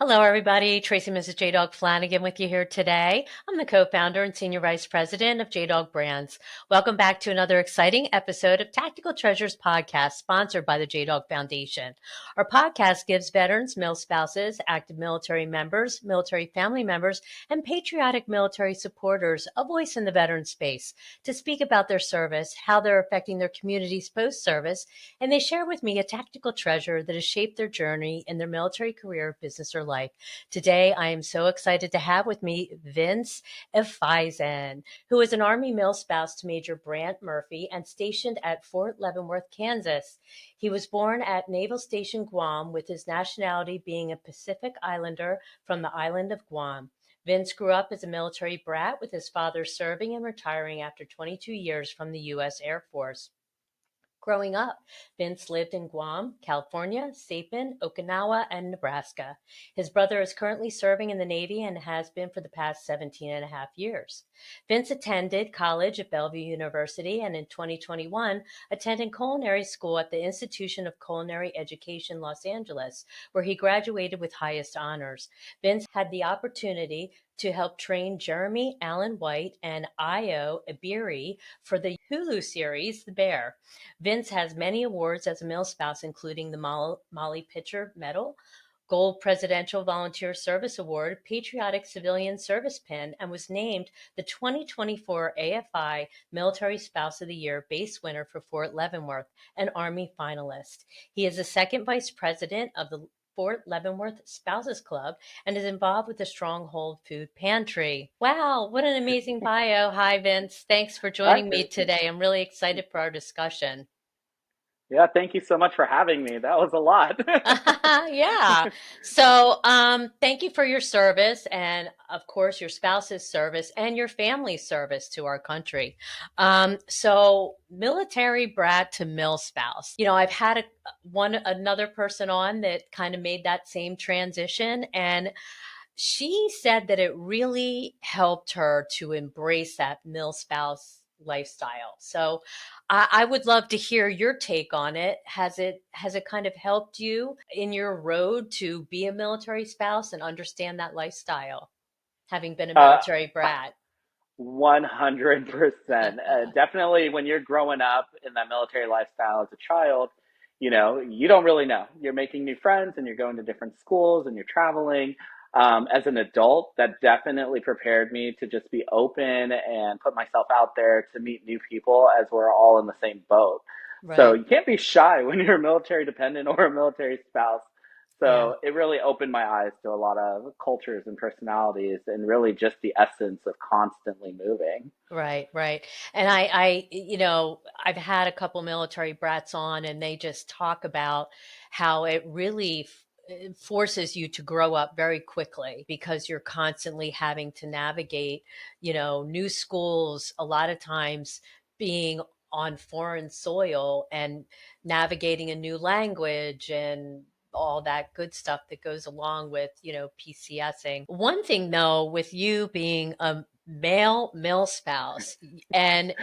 Hello, everybody. Tracy, Mrs. JDog Flanagan with you here today. I'm the co-founder and senior vice president of JDog Brands. Welcome back to another exciting episode of Tactical Treasures podcast, sponsored by the JDog Foundation. Our podcast gives veterans, male spouses, active military members, military family members, and patriotic military supporters a voice in the veteran space to speak about their service, how they're affecting their communities post-service, and they share with me a tactical treasure that has shaped their journey in their military career, business, or life. Today, I am so excited to have with me Vince Afaisen, who is an Army male spouse to Major Brant Murphy and stationed at Fort Leavenworth, Kansas. He was born at Naval Station Guam, with his nationality being a Pacific Islander from the island of Guam. Vince grew up as a military brat, with his father serving and retiring after 22 years from the U.S. Air Force. Growing up, Vince lived in Guam, California, Saipan, Okinawa, and Nebraska. His brother is currently serving in the Navy and has been for the past 17 and a half years. Vince attended college at Bellevue University and in 2021 attended culinary school at the Institution of Culinary Education, Los Angeles, where he graduated with highest honors. Vince had the opportunity to help train Jeremy Allen White and Io Iberi for the Hulu series, The Bear. Vince has many awards as a male spouse, including the Molly Pitcher Medal, Gold Presidential Volunteer Service Award, Patriotic Civilian Service Pin, and was named the 2024 AFI Military Spouse of the Year base winner for Fort Leavenworth, an Army finalist. He is the second vice president of the Fort Leavenworth Spouses Club and is involved with the Stronghold Food Pantry. Wow, what an amazing bio. Hi, Vince. Thanks for Hi, joining me Tracy. today. I'm really excited for our discussion. Yeah, thank you so much for having me. That was a lot. Yeah. So, thank you for your service and, of course, your spouse's service and your family's service to our country. So, military brat to mill spouse. I've had another person on that kind of made that same transition, and she said that it really helped her to embrace that mill spouse lifestyle. So I would love to hear your take on it. Has it kind of helped you in your road to be a military spouse and understand that lifestyle, having been a uh, military brat? 100%. Definitely when you're growing up in that military lifestyle as a child, you don't really know. You're making new friends and you're going to different schools and you're traveling. As an adult, that definitely prepared me to just be open and put myself out there to meet new people as we're all in the same boat. So Right. you can't be shy when you're a military dependent or a military spouse. Yeah. So it really opened my eyes to a lot of cultures and personalities and really just the essence of constantly moving. Right, right. And I've had a couple military brats on, and they just talk about how it really forces you to grow up very quickly because you're constantly having to navigate, new schools, a lot of times being on foreign soil and navigating a new language and all that good stuff that goes along with, PCSing. One thing though, with you being a male spouse and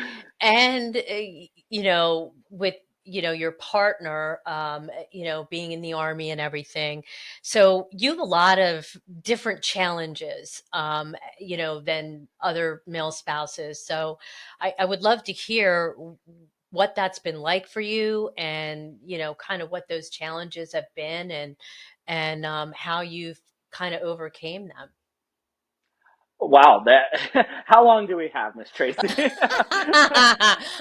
with your partner being in the army and everything, so you have a lot of different challenges than other male spouses. So I would love to hear what that's been like for you, and kind of what those challenges have been, and how you've kind of overcame them. Wow, that how long do we have, Miss Tracy? Well,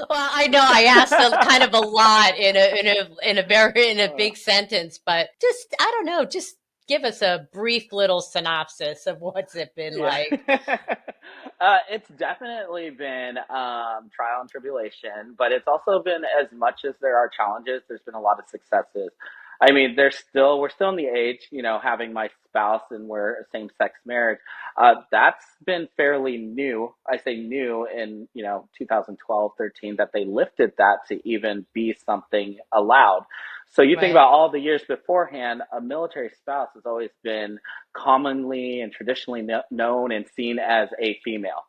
I know I asked a kind of a lot in a Uh, big sentence, but just I don't know, just give us a brief little synopsis of what's it been yeah. like. It's definitely been trial and tribulation, but it's also been, as much as there are challenges, there's been a lot of successes. I mean, we're still in the age, having my spouse and we're a same-sex marriage. That's been fairly new. I say new in, 2012, 13, that they lifted that to even be something allowed. So you think Right. about all the years beforehand, a military spouse has always been commonly and traditionally known and seen as a female.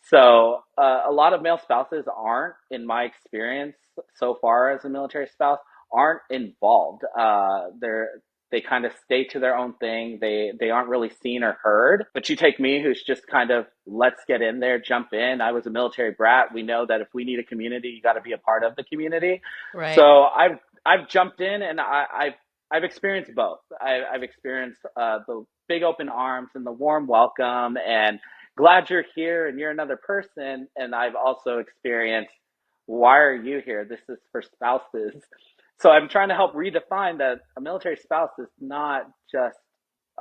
So a lot of male spouses aren't, in my experience so far as a military spouse, aren't involved. They kind of stay to their own thing. They aren't really seen or heard. But you take me, who's just kind of, let's get in there, jump in. I was a military brat. We know that if we need a community, you got to be a part of the community. Right. So I've jumped in, and I've experienced both. I've experienced the big open arms and the warm welcome, and glad you're here and you're another person. And I've also experienced, why are you here? This is for spouses. So I'm trying to help redefine that a military spouse is not just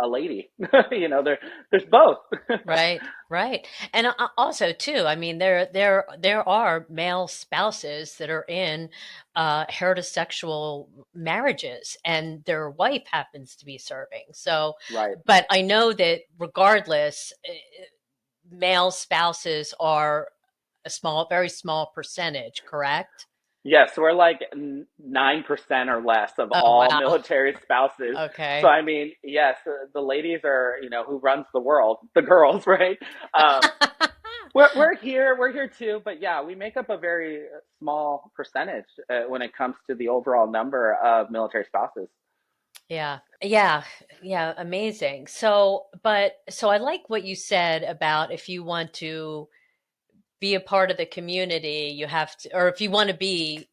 a lady. There's both. Right, right. And also too, I mean, there are male spouses that are in heterosexual marriages, and their wife happens to be serving. So, Right. but I know that regardless, male spouses are a small, very small percentage, correct? Yes, we're like 9% or less of Oh, all wow. military spouses. So Okay. I mean, yes, the ladies are, who runs the world, the girls, right? Um, we're here too, but yeah, we make up a very small percentage when it comes to the overall number of military spouses. Yeah. Yeah. Yeah. Amazing. So I like what you said about if you want to be a part of the community, you have to, or if you want to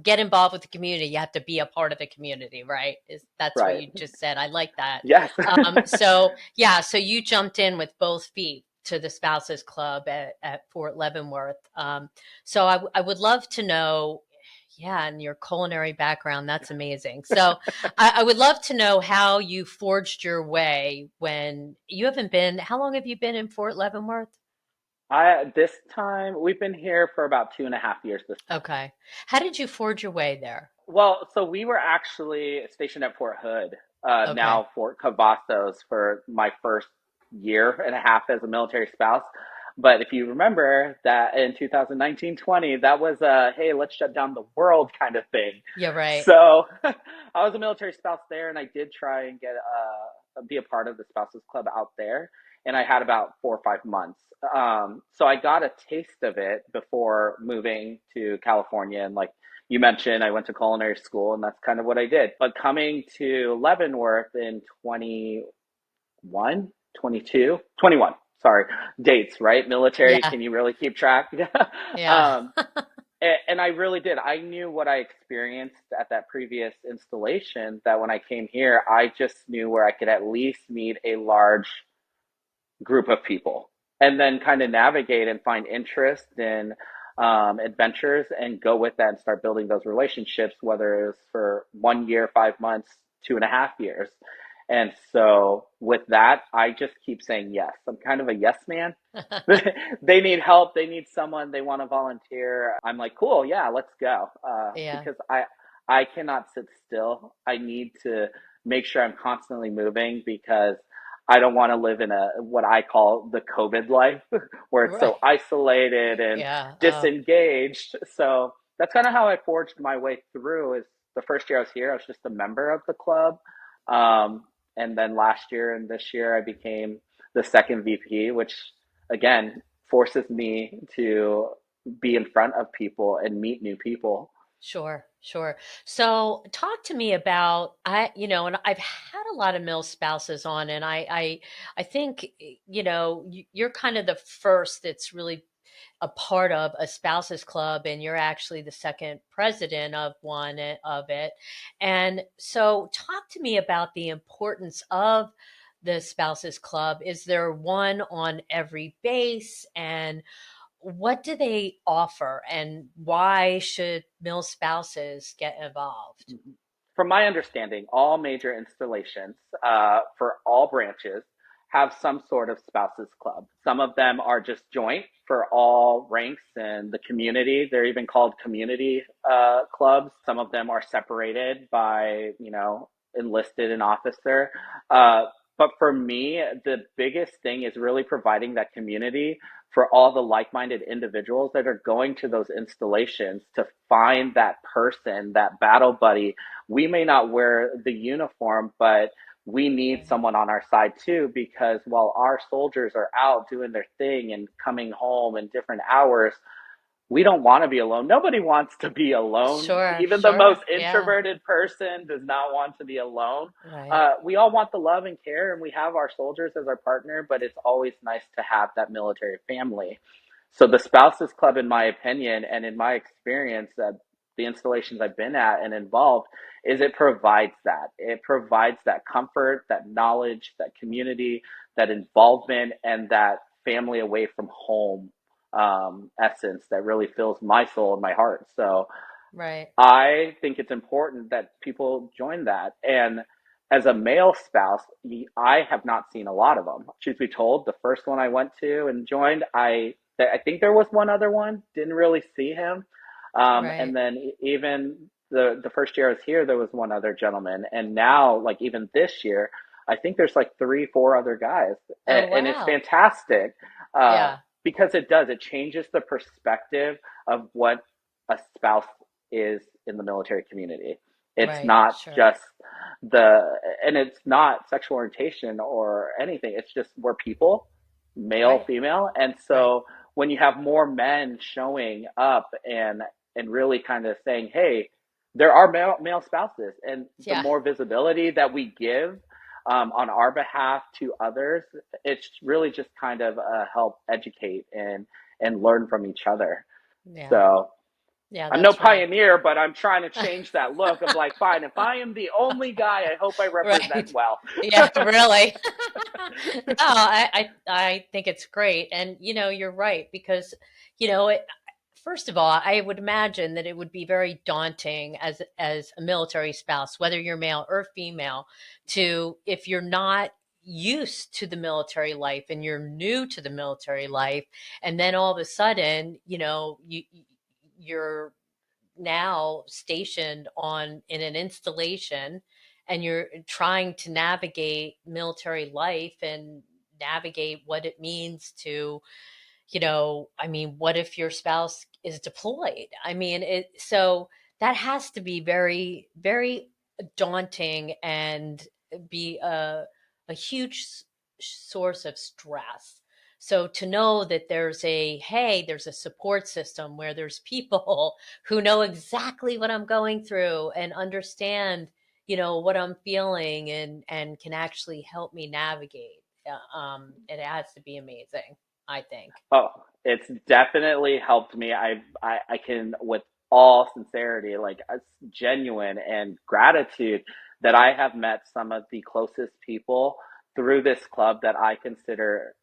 get involved with the community, you have to be a part of the community, right? That's what Right. you just said. I like that. Yes. So yeah, so you jumped in with both feet to the spouses club at Fort Leavenworth. So I would love to know, yeah, and your culinary background, that's amazing. So I would love to know how you forged your way when you haven't been, how long have you been in Fort Leavenworth? I This time we've been here for about 2.5 years this time. Okay. How did you forge your way there? Well, so we were actually stationed at Fort Hood, Okay. now Fort Cavazos, for my first year and a half as a military spouse. But if you remember that in 2019-20, that was a, hey, let's shut down the world kind of thing. Yeah, right. So I was a military spouse there, and I did try and be a part of the spouses club out there. And I had about 4 or 5 months. So I got a taste of it before moving to California. And like you mentioned, I went to culinary school, and that's kind of what I did. But coming to Leavenworth in 21, 22, 21. Sorry, dates, right? Military, Yeah. can you really keep track? Yeah. um, and I really did. I knew what I experienced at that previous installation, that when I came here, I just knew where I could at least meet a large group of people, and then kind of navigate and find interest in adventures and go with that and start building those relationships, whether it's for 1 year, 5 months, 2.5 years. And so with that, I just keep saying yes. I'm kind of a yes man. They need help. They need someone. They want to volunteer. I'm like, cool. Yeah, let's go. Yeah. Because I cannot sit still. I need to make sure I'm constantly moving, because I don't want to live in a, what I call the COVID life, where it's Right. so isolated and Yeah. disengaged. So that's kind of how I forged my way through. Is the first year I was here, I was just a member of the club. Um, and then last year and this year, I became the second VP, which again forces me to be in front of people and meet new people. Sure, sure. So talk to me about and I've had a lot of mill spouses on, and I think, you're kind of the first that's really a part of a spouses club, and you're actually the second president of one of it. And so talk to me about the importance of the spouses club. Is there one on every base, and what do they offer, and why should mill spouses get involved? From my understanding, all major installations for all branches have some sort of spouses club. Some of them are just joint for all ranks and the community. They're even called community clubs. Some of them are separated by, enlisted and officer. But for me, the biggest thing is really providing that community for all the like-minded individuals that are going to those installations to find that person, that battle buddy. We may not wear the uniform, but we need someone on our side too, because while our soldiers are out doing their thing and coming home in different hours, we don't want to be alone. Nobody wants to be alone. Sure, Even the most sure. Yeah. introverted person does not want to be alone. Right. We all want the love and care, and we have our soldiers as our partner, but it's always nice to have that military family. So the Spouses Club, in my opinion, and in my experience, that the installations I've been at and involved, is it provides that. It provides that comfort, that knowledge, that community, that involvement, and that family away from home essence that really fills my soul and my heart. So Right. I think it's important that people join that. And as a male spouse, I have not seen a lot of them. Truth be told, the first one I went to and joined, I think there was one other one. Didn't really see him. And Right. then even the first year I was here, there was one other gentleman. And now, like even this year, I think there's like three, four other guys, Oh, and it's wow. fantastic Yeah. because it changes the perspective of what a spouse is in the military community. It's Right. not Sure. just the, and it's not sexual orientation or anything. It's just we're people, male, Right. female. And Right. so when you have more men showing up and really kind of saying, hey, there are male spouses, and the Yeah. more visibility that we give on our behalf to others, it's really just kind of help educate and learn from each other. Yeah. So Yeah, I'm no that's right. pioneer, but I'm trying to change that look of like, fine, if I am the only guy, I hope I represent Right. well. Yeah, really. No, I think it's great. And you're right because, first of all, I would imagine that it would be very daunting as a military spouse, whether you're male or female, to if you're not used to the military life and you're new to the military life, and then all of a sudden, you're now stationed on in an installation and you're trying to navigate military life and navigate what it means to I mean, what if your spouse is deployed? I mean, so that has to be very, very daunting and be a huge source of stress. So to know that there's a support system where there's people who know exactly what I'm going through and understand, what I'm feeling and can actually help me navigate. It has to be amazing, I think. Oh, it's definitely helped me. I can, with all sincerity, like it's genuine and gratitude that I have met some of the closest people through this club that I consider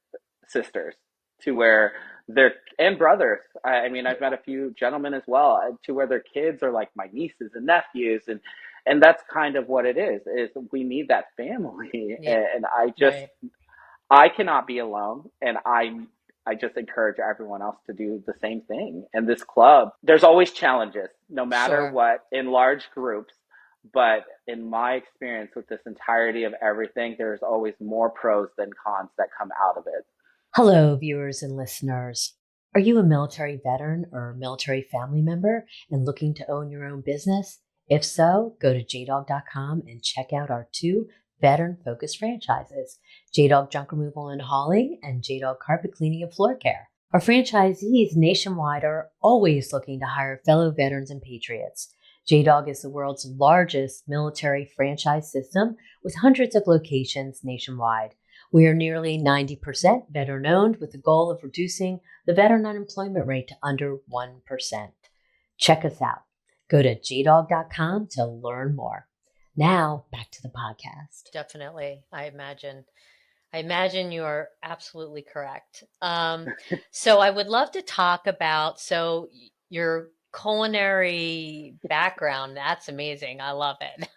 sisters, to where they're, and brothers. I mean, I've met a few gentlemen as well, to where their kids are like my nieces and nephews, and that's kind of what it is we need that family. Yeah, And right. I cannot be alone, and I just encourage everyone else to do the same thing. And this club, there's always challenges, no matter Sure. what, in large groups. But in my experience with this entirety of everything, there's always more pros than cons that come out of it. Hello, viewers and listeners. Are you a military veteran or military family member and looking to own your own business? If so, go to jdog.com and check out our two veteran focused franchises, JDog Junk Removal and Hauling and JDog Carpet Cleaning and Floor Care. Our franchisees nationwide are always looking to hire fellow veterans and patriots. JDog is the world's largest military franchise system with hundreds of locations nationwide. We are nearly 90% veteran owned with the goal of reducing the veteran unemployment rate to under 1%. Check us out. Go to jdog.com to learn more. Now, back to the podcast. Definitely. I imagine you're absolutely correct. So I would love to talk about your culinary background. That's amazing. I love it.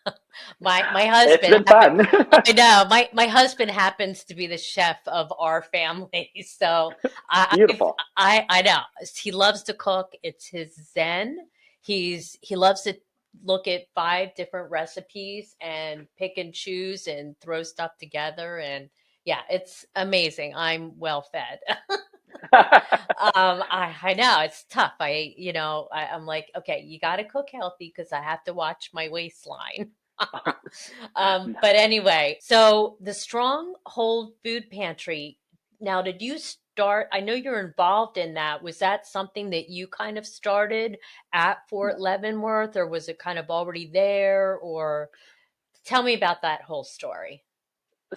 My It's husband been happen fun. I know my husband happens to be the chef of our family, so Beautiful. I know he loves to cook. It's his zen. He loves to look at five different recipes and pick and choose and throw stuff together, and yeah, it's amazing. I'm well fed. I know it's tough. I'm like, okay, you got to cook healthy because I have to watch my waistline. But anyway, so the Stronghold Food Pantry. Now, did you start? I know you're involved in that. Was that something that you kind of started at Fort Leavenworth, or was it kind of already there? Or tell me about that whole story.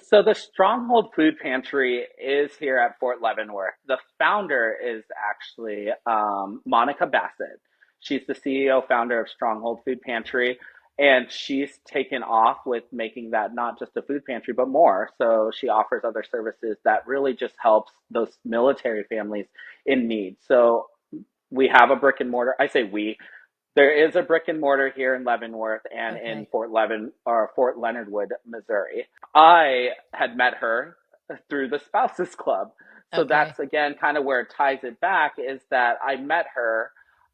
So the Stronghold Food Pantry is here at Fort Leavenworth. The founder is actually Monica Bassett. She's the CEO founder of Stronghold Food Pantry, and she's taken off with making that not just a food pantry, but more. So she offers other services that really just helps those military families in need. So we have a brick and mortar. I say we. There is a brick and mortar here in Leavenworth and in Okay. Fort Leonard Wood, Missouri. I had met her through the Spouses Club. So Okay. that's again kind of where it ties it back is that I met her.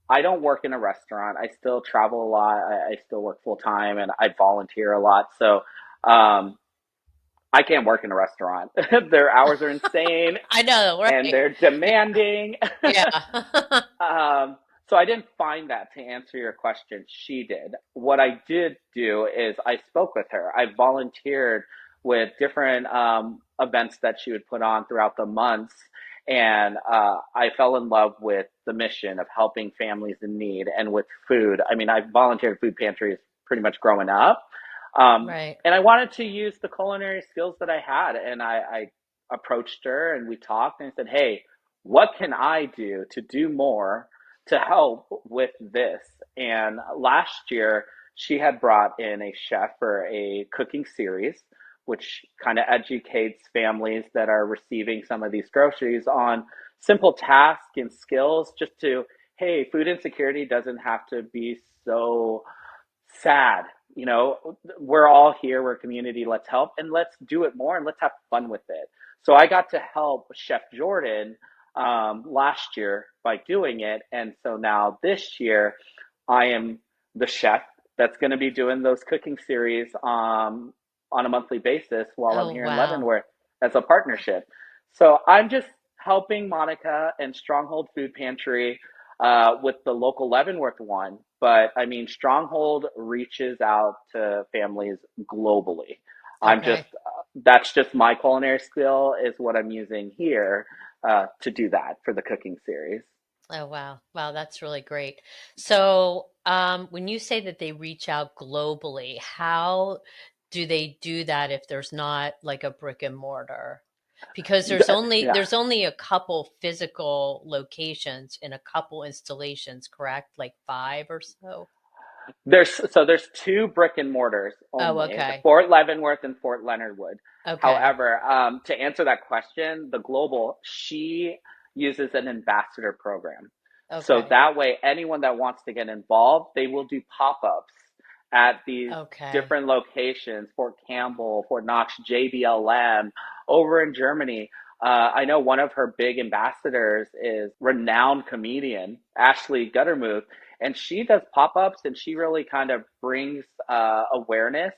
I don't work in a restaurant. I still travel a lot. I still work full time and I volunteer a lot. So um, I can't work in a restaurant. Their hours are insane I know, and right? they're demanding. Yeah. Um, so I didn't find that to answer your question. She did. What I did do is I spoke with her. I volunteered with different events that she would put on throughout the months. And I fell in love with the mission of helping families in need and with food. I mean, I volunteered at food pantries pretty much growing up. Right. And I wanted to use the culinary skills that I had. And I approached her and we talked and I said, hey, what can I do to do more to help with this? And last year, she had brought in a chef for a cooking series, which kind of educates families that are receiving some of these groceries on simple tasks and skills just to, hey, food insecurity doesn't have to be so sad. You know, we're all here, we're a community, let's help and let's do it more and let's have fun with it. So I got to help Chef Jordan last year by doing it. And so now this year, I am the chef that's going to be doing those cooking series on a monthly basis while I'm Oh, here in wow. Leavenworth as a partnership. So I'm just helping Monica and Stronghold Food Pantry with the local Leavenworth one. But I mean, Stronghold reaches out to families globally. I'm just, Okay. that's just my culinary skill, is what I'm using here to do that for the cooking series. Oh, wow. Wow, that's really great. So, when you say that they reach out globally, how do they do that if there's not like a brick and mortar? Because Yeah. there's only a couple physical locations and a couple installations, correct? Like five or so? There's two brick and mortars Oh, only, the okay. Fort Leavenworth and Fort Leonard Wood. Okay. However, to answer that question, the global, she uses an ambassador program. So Okay. that way, anyone that wants to get involved, they will do pop-ups at these Okay. different locations, Fort Campbell, Fort Knox, JBLM, over in Germany. I know one of her big ambassadors is renowned comedian Ashley Guttermuth, and she does pop-ups and she really kind of brings awareness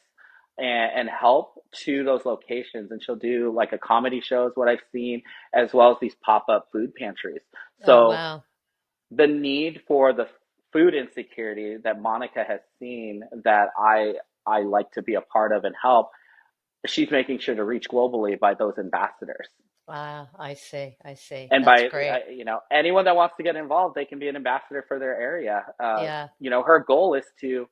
and help to those locations, and she'll do like a comedy show is what I've seen, as well as these pop-up food pantries. Oh, So wow. the need for the food insecurity that Monica has seen, that I like to be a part of and help, she's making sure to reach globally by those ambassadors. Wow. I see. I see. And That's by great. anyone that wants to get involved, they can be an ambassador for their area. Yeah. Her goal is to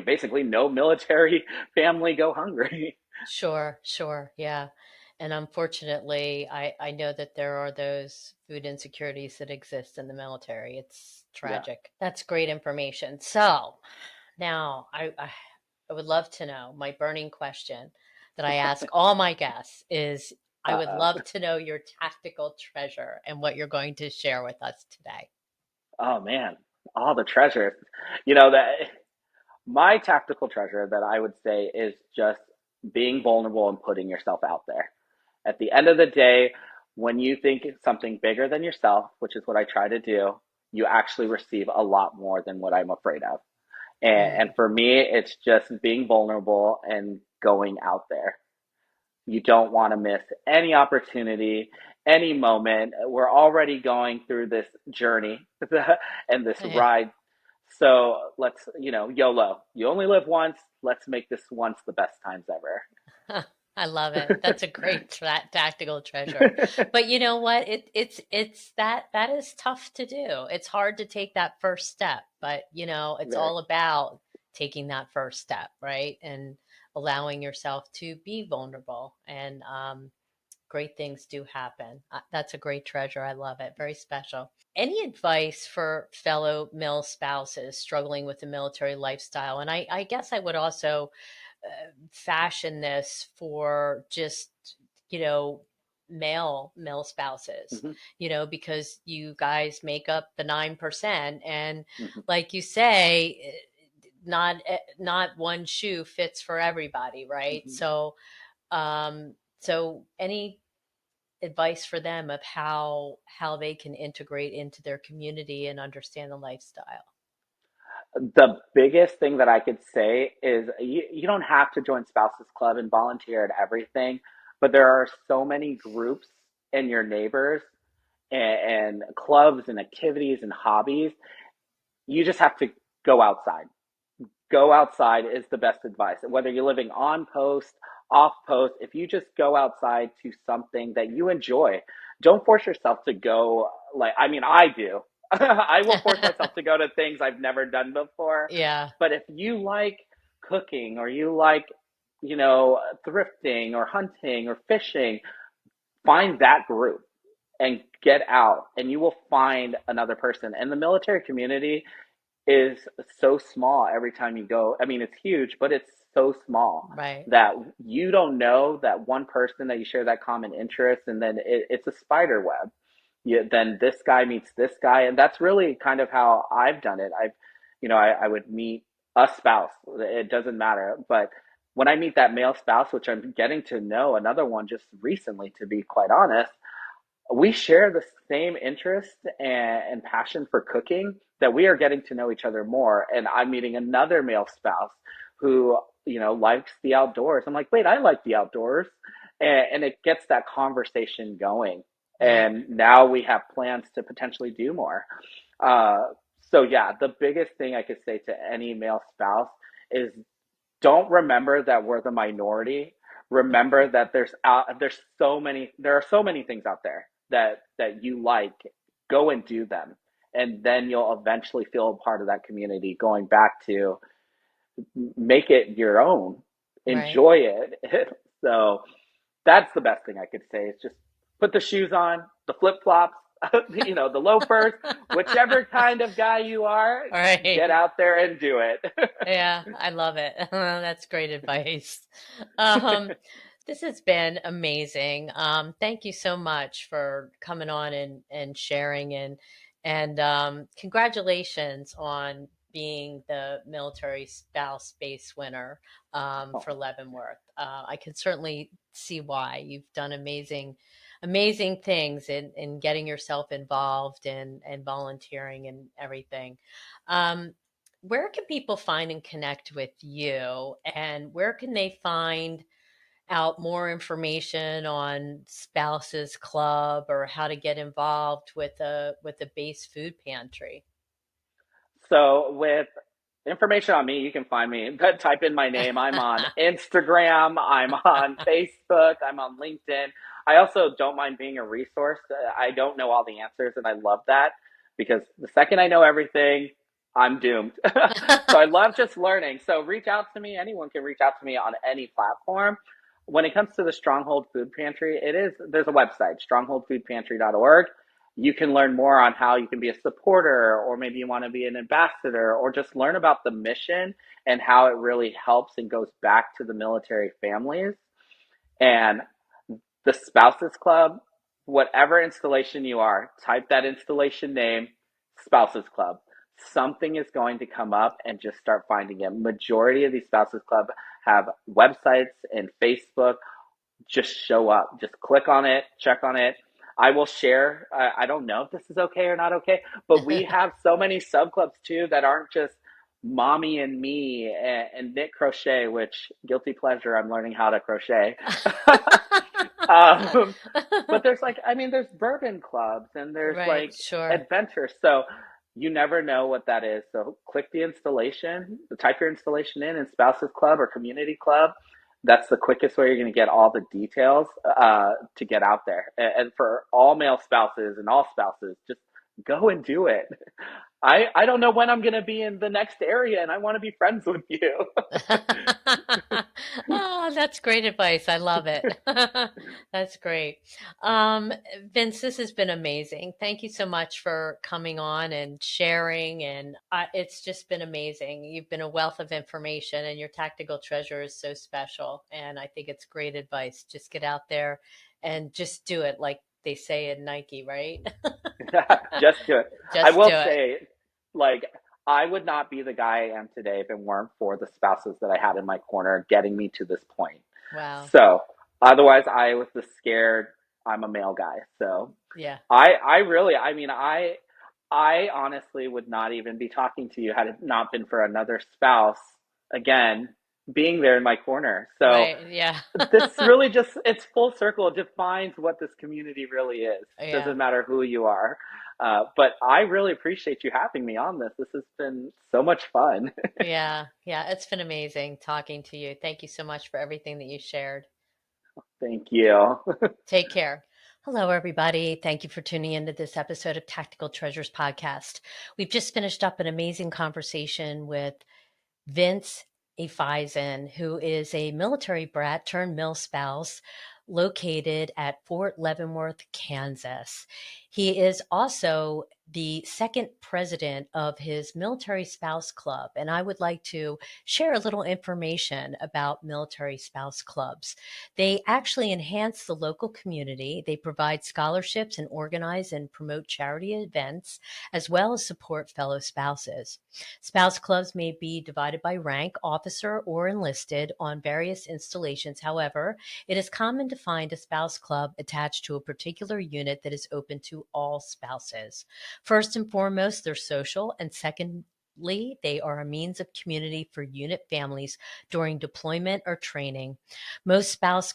basically no military family go hungry. Sure, sure, yeah. And unfortunately, I know that there are those food insecurities that exist in the military. It's Yeah. tragic. That's great information. So now I would love to know, my burning question that I ask all my guests is, I would Uh, love to know your tactical treasure and what you're going to share with us today. oh man, all the treasures. That my tactical treasure that I would say is just being vulnerable and putting yourself out there. At the end of the day, when you think it's something bigger than yourself, which is what I try to do, you actually receive a lot more than what I'm afraid of. And Mm, for me, it's just being vulnerable and going out there. You don't want to miss any opportunity, any moment. We're already going through this journey and this yeah. ride. So let's, YOLO. You only live once. Let's make this once the best times ever. I love it. That's a great tactical treasure. But you know what? It's that is tough to do. It's hard to take that first step, but it's Very. all about taking that first step, right? And allowing yourself to be vulnerable and great things do happen. That's a great treasure. I love it. Very special. Any advice for fellow male spouses struggling with the military lifestyle? And I guess I would also fashion this for just you know male spouses, Hmm. because you guys make up the 9%, and Hmm. like you say, not one shoe fits for everybody, right? Hmm. So any advice for them of how they can integrate into their community and understand the lifestyle? The biggest thing that I could say is you don't have to join Spouses Club and volunteer at everything, but there are so many groups and your neighbors and clubs and activities and hobbies. You just have to go outside. Go outside is the best advice. Whether you're living on post, off post, if you just go outside to something that you enjoy, don't force yourself to go. Like, I mean, I do. I will force myself to go to things I've never done before. Yeah. But if you like cooking or you like, thrifting or hunting or fishing, find that group and get out and you will find another person. And the military community is so small every time you go. I mean, it's huge, but it's so small Right. that you don't know that one person that you share that common interest, and then it's a spider web. Then this guy meets this guy, and that's really kind of how I've done it. I would meet a spouse. It doesn't matter, but when I meet that male spouse, which I'm getting to know another one just recently, to be quite honest, we share the same interest and passion for cooking that we are getting to know each other more. And I'm meeting another male spouse who, likes the outdoors. I'm like, wait, I like the outdoors. And it gets that conversation going. Right. And now we have plans to potentially do more. Uh, so, yeah, the biggest thing I could say to any male spouse is don't remember that we're the minority. Remember that there are so many things out there that you like. Go and do them, and then you'll eventually feel a part of that community. Going back to make it your own, Right. enjoy it. So that's the best thing I could say is just put the shoes on, the flip flops, the loafers, whichever kind of guy you are, get Right. out there and do it. Yeah, I love it. That's great advice. Um, this has been amazing. Thank you so much for coming on and sharing, and congratulations on being the military spouse space winner for Oh, Leavenworth. I can certainly see why you've done amazing things in getting yourself involved and volunteering and everything. Um, where can people find and connect with you, and where can they find out more information on Spouses Club or how to get involved with a base food pantry? so with information on me, you can find me. Type in my name. I'm on Instagram. I'm on Facebook. I'm on LinkedIn. I also don't mind being a resource. I don't know all the answers, and I love that because the second I know everything, I'm doomed. So I love just learning. So reach out to me. Anyone can reach out to me on any platform. When it comes to the Stronghold Food Pantry, there's a website, strongholdfoodpantry.org. You can learn more on how you can be a supporter, or maybe you want to be an ambassador, or just learn about the mission and how it really helps and goes back to the military families. And the Spouses Club, whatever installation you are, type that installation name, Spouses Club. Something is going to come up, and just start finding it. Majority of these Spouses Club have websites and Facebook. Just show up. Just click on it, check on it. I will share. I don't know if this is okay or not okay, but we have so many sub clubs too that aren't just mommy and me and knit crochet, which guilty pleasure. I'm learning how to crochet. um, but there's bourbon clubs and there's Right, like sure. adventures. So you never know what that is. So click the installation, type your installation in Spouses Club or Community Club. That's the quickest way you're going to get all the details to get out there. And for all male spouses and all spouses, just go and do it. I don't know when I'm going to be in the next area and I want to be friends with you. Oh, that's great advice. I love it. That's great. Um, Vince, this has been amazing. Thank you so much for coming on and sharing. And it's just been amazing. You've been a wealth of information, and your tactical treasure is so special. And I think it's great advice. Just get out there and just do it, like they say in Nike, right? Just do it. I Just do will it. say, like, I would not be the guy I am today if it weren't for the spouses that I had in my corner getting me to this point. Wow. So, otherwise, I was the scared, I'm a male guy. So, Yeah. I really, I mean, I honestly would not even be talking to you had it not been for another spouse, again, being there in my corner. So, Right. Yeah. this really just, it's full circle. It defines what this community really is. Yeah. Doesn't matter who you are. But I really appreciate you having me on this. This has been so much fun. Yeah. Yeah. It's been amazing talking to you. Thank you so much for everything that you shared. Thank you. Take care. Hello, everybody. Thank you for tuning into this episode of Tactical Treasures Podcast. We've just finished up an amazing conversation with Vince Afaisen, who is a military brat turned mill spouse located at Fort Leavenworth, Kansas. He is also the second president of his military spouse club. And I would like to share a little information about military spouse clubs. They actually enhance the local community. They provide scholarships and organize and promote charity events, as well as support fellow spouses. Spouse clubs may be divided by rank, officer, or enlisted on various installations. However, it is common to find a spouse club attached to a particular unit that is open to all spouses. First and foremost, they're social, and secondly, they are a means of community for unit families during deployment or training. Most spouse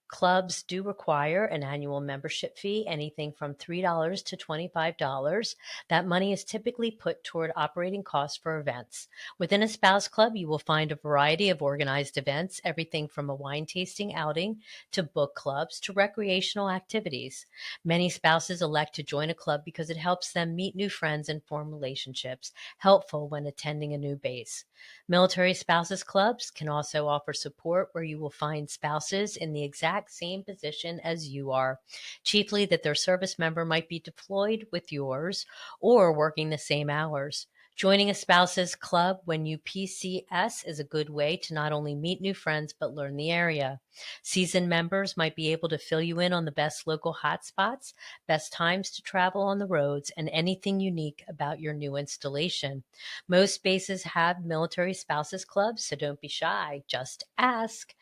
clubs do require an annual membership fee, anything from $3 to $25. That money is typically put toward operating costs for events. Within a spouse club, you will find a variety of organized events, everything from a wine tasting outing to book clubs to recreational activities. Many spouses elect to join a club because it helps them meet new friends and form relationships, helpful when attending a new base. Military spouses clubs can also offer support where you will find spouses in the exact same position as you are, chiefly that their service member might be deployed with yours or working the same hours. Joining a spouse's club when you PCS is a good way to not only meet new friends but learn the area. Seasoned members might be able to fill you in on the best local hotspots, best times to travel on the roads, and anything unique about your new installation. Most bases have military spouses clubs, so don't be shy, just ask.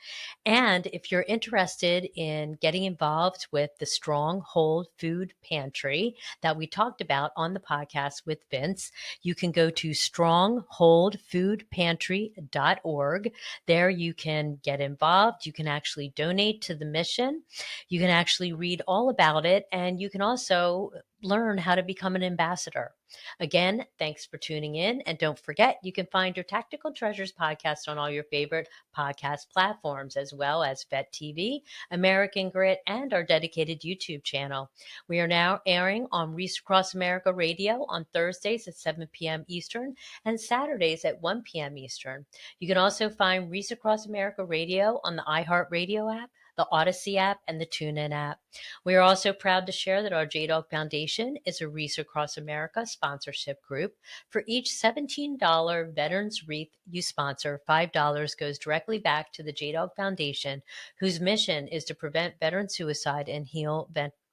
And if you're interested in getting involved with the Stronghold Food Pantry that we talked about on the podcast with Vince, you can go to strongholdfoodpantry.org. There you can get involved. You can actually donate to the mission. You can actually read all about it, and you can also learn how to become an ambassador. Again, thanks for tuning in. And don't forget, you can find your Tactical Treasures podcast on all your favorite podcast platforms, as well as Vet TV, American Grit, and our dedicated YouTube channel. We are now airing on Reach Across America Radio on Thursdays at 7 p.m. Eastern and Saturdays at 1 p.m. Eastern. You can also find Reach Across America Radio on the iHeartRadio app, the Odyssey app, and the TuneIn app. We are also proud to share that our JDog Foundation is a Reach Across America sponsorship group. For each $17 Veterans Wreath you sponsor, $5 goes directly back to the JDog Foundation, whose mission is to prevent veteran suicide and heal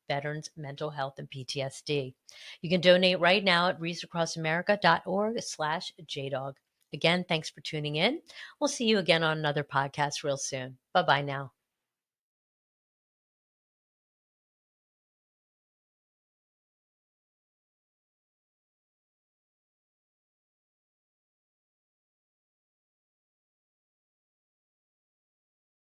veterans' mental health and PTSD. You can donate right now at reachacrossamerica.org/JDog. Again, thanks for tuning in. We'll see you again on another podcast real soon. Bye-bye now.